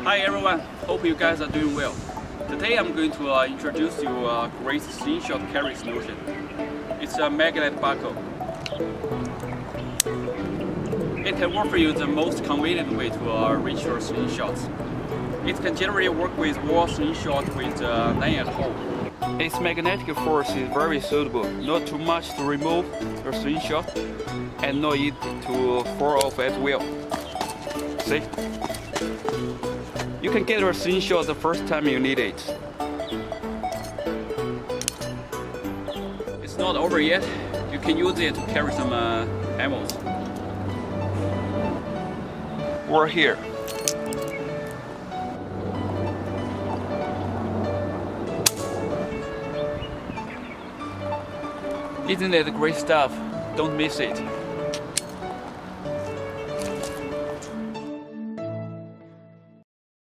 Hi everyone, hope you guys are doing well. Today I'm going to introduce you a great slingshot carry solution. It's a magnet buckle. It can work for you the most convenient way to reach your slingshots. It can generally work with wall slingshot with 9-hole. Its magnetic force is very suitable, not too much to remove your slingshot and not easy to fall off as well. See? You can get your slingshot the first time you need it. It's not over yet. You can use it to carry some ammo. We're here. Isn't it great stuff? Don't miss it.